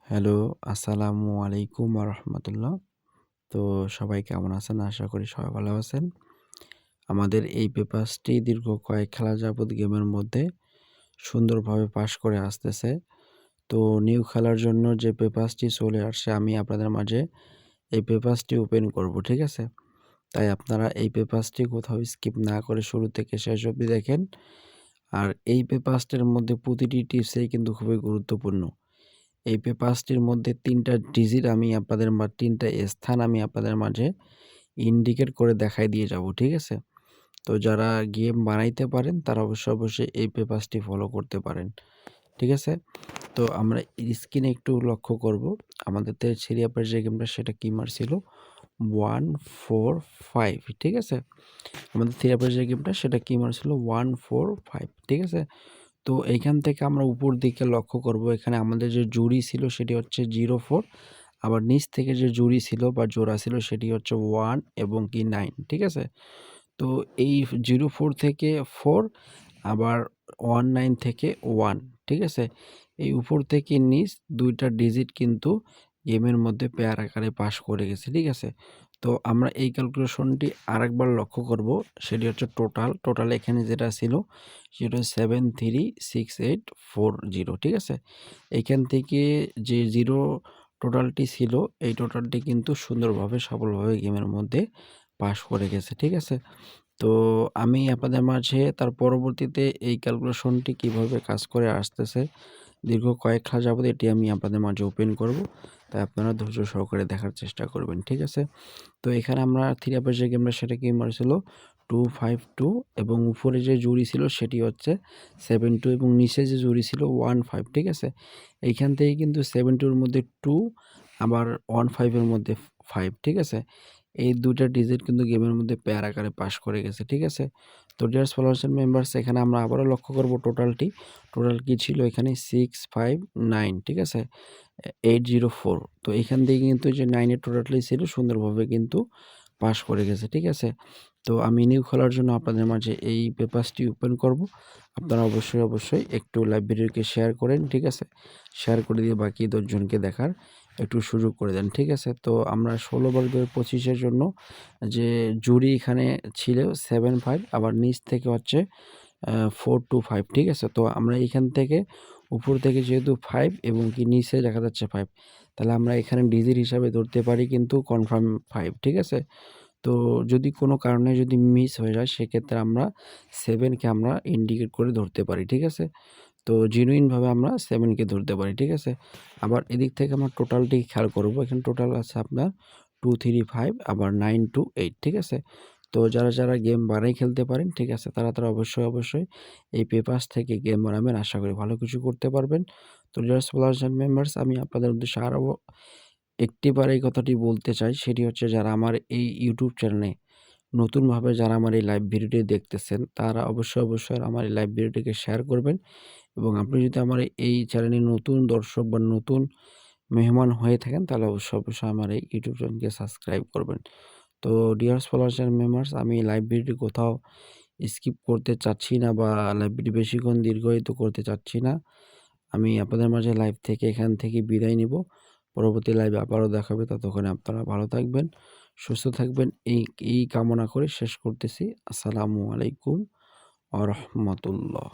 Hello, আসসালামু আলাইকুম রাহমাতুল্লাহ। তো সবাই কেমন আছেন? আশা করি সবাই ভালো আছেন। আমাদের এই পেপারসটি দীর্ঘ কয়েক খেলা যাবৎ গেমের মধ্যে সুন্দরভাবে পাস করে আসতেছে। তো নিউ খেলার জন্য যে পেপারসটি চলে আসছে আমি আপনাদের মাঝে এই পেপারসটি ওপেন করব, ঠিক আছে? তাই আপনারা এই পেপারসটি কোথাও স্কিপ না করে শুরু থেকে শেষ অবধি দেখেন। আর এই পেপারসটির মধ্যে প্রতিটি টিপসই কিন্তু খুবই গুরুত্বপূর্ণ। এই পেপারসটির মধ্যে ৩টা ডিজিট আমি আপনাদের ৩টা স্থান আমি আপনাদের মাঝে ইন্ডিকেট করে দেখাই দিয়ে যাব, ঠিক আছে? তো যারা গেম বানাইতে পারেন তারা অবশ্যই এই পেপারসটি ফলো করতে পারেন, ঠিক আছে? তো আমরা স্ক্রিনে একটু লক্ষ্য করব। আমাদের থ্রি আপের যে গেমটা সেটা কি মারছিল 145, ঠিক আছে? আমাদের থ্রি আপের যে গেমটা সেটা কি মারছিল 145, ঠিক আছে? তো এইখান থেকে আমরা উপর দিকে লক্ষ্য করব, এখানে আমাদের যে জুড়ি ছিল সেটি হচ্ছে 04, আবার নিচ থেকে যে জুড়ি ছিল বা জোড়া ছিল সেটি হচ্ছে 1 এবং কি 9, ঠিক আছে? তো এই 04 থেকে 4 আবার 19 থেকে 1, ঠিক আছে? এই উপর থেকে নিচ 2টা ডিজিট কিন্তু গেমের মধ্যে পেয়ার আকারে পাস করে গেছে, ঠিক আছে? তো আমরা এই ক্যালকুলেশনটি আরেকবার লক্ষ্য করব, সেটি হচ্ছে টোটাল এখানে যেটা ছিল সেটা 73680, ঠিক আছে? এইখান থেকে যে 0 টোটালটি ছিল এই টোটালটি কিন্তু সুন্দরভাবে সফলভাবে গেমের মধ্যে পাস করে গেছে, ঠিক আছে? তো আমি আপনাদের মাঝে তার পরবর্তীতে এই ক্যালকুলেশনটি কিভাবে কাজ করে আসতেছে দীর্ঘ কয়েক খেলা যাবত এটি আমি আপনাদের মাঝে ওপেন করব, তাই আপনারা ধৈর্য সহকারে দেখার চেষ্টা করবেন, ঠিক আছে? তো এখানে আমরা থ্রি আপের যে গেমটা সেটা কি মারছিল 252 এবং উপরে যে জুড়ি ছিল সেটি হচ্ছে 72 এবং নিচে যে জুড়ি ছিল 15, ঠিক আছে? এইখান থেকে কিন্তু 72-র মধ্যে 2 আবার 15-এর মধ্যে 5, ঠিক আছে? এই 2টা ডিজিট কিন্তু গেমের মধ্যে পেয়ার আকারে পাস করে গেছে, ঠিক আছে? তো ডিয়ার ফলোয়ার্স এন্ড মেম্বার্স, এখানে আমরা আবারও লক্ষ্য করব টোটালটি। টোটাল কি ছিল এখানে 659, ঠিক আছে? 804। তো এখান থেকে কিন্তু যে 9 এর টোটালই ছিল সুন্দরভাবে কিন্তু পাস করে গেছে, ঠিক আছে? তো আমি নিউ খোলার জন্য আপনাদের মাঝে এই পেপারসটি ওপেন করব। আপনারা অবশ্যই একটু লাইভ ভিডিওকে শেয়ার করেন, ঠিক আছে? শেয়ার করে দিয়ে বাকি 10 জনকে দেখার একটু সুযোগ করে দেন, ঠিক আছে? তো আমরা 16 বার 2025 এর জন্য যে জুরি এখানে ছিল 75, আবার নিচ থেকে হচ্ছে 425, ঠিক আছে? তো আমরা এখান থেকে উপর থেকে যেহেতু 5 এবং কি নিচে দেখা যাচ্ছে 5, তাহলে আমরা এখানে ডিজিট হিসাবে ধরতে পারি কিন্তু কনফার্ম 5, ঠিক আছে? তো যদি কোনো কারণে যদি মিস হয়ে যায় সেক্ষেত্রে আমরা 7 কে আমরা ইন্ডিকেট করে ধরতে পারি, ঠিক আছে? তো জেনুইনভাবে আমরা 7 কে ধরতে পারি, ঠিক আছে? আবার এদিক থেকে আমরা টোটালটি খেয়াল করব। এখানে টোটাল আছে আপনার 235 আবার 928, ঠিক আছে? তো যারা গেম বানাই খেলতে পারেন, ঠিক আছে? তারা অবশ্যই এই পেপারস থেকে গেম বানাবেন। আশা করি ভালো কিছু করতে পারবেন। তো জাস্ট ফলোয়ার্স এন্ড মেম্বার্স, আমি আপনাদের উদ্দেশ্যে আরও একটিবার এই কথাটি বলতে চাই, সেটি হচ্ছে যারা আমার এই ইউটিউব চ্যানেলে নতুনভাবে যারা আমার এই লাইভ ভিডিওটি দেখতেছেন তারা অবশ্যই আমার এই লাইভ ভিডিওটিকে শেয়ার করবেন, এবং আপনি যদি আমার এই চ্যানেলে নতুন দর্শক বা নতুন মেহমান হয়ে থাকেন তাহলে অবশ্যই আমার এই ইউটিউব চ্যানেলকে সাবস্ক্রাইব করবেন। তো ডিয়ার্স ফলোয়ার্স এন্ড মেম্বার্স, আমি লাইভ ভিডিওটি কোথাও স্কিপ করতে চাচ্ছি না বা লাইভ ভিডিও বেশিক্ষণ দীর্ঘায়িত করতে চাচ্ছি না। আমি আপনাদের মাঝে লাইভ থেকে এখান থেকে বিদায় নিব। পরবর্তী লাইভে আবারও দেখা হবে। ততক্ষণে আপনারা ভালো থাকবেন, সুস্থ থাকবেন। এই কামনা করে শেষ করতেছি। আসসালামু আলাইকুম ওয়া রাহমাতুল্লাহ।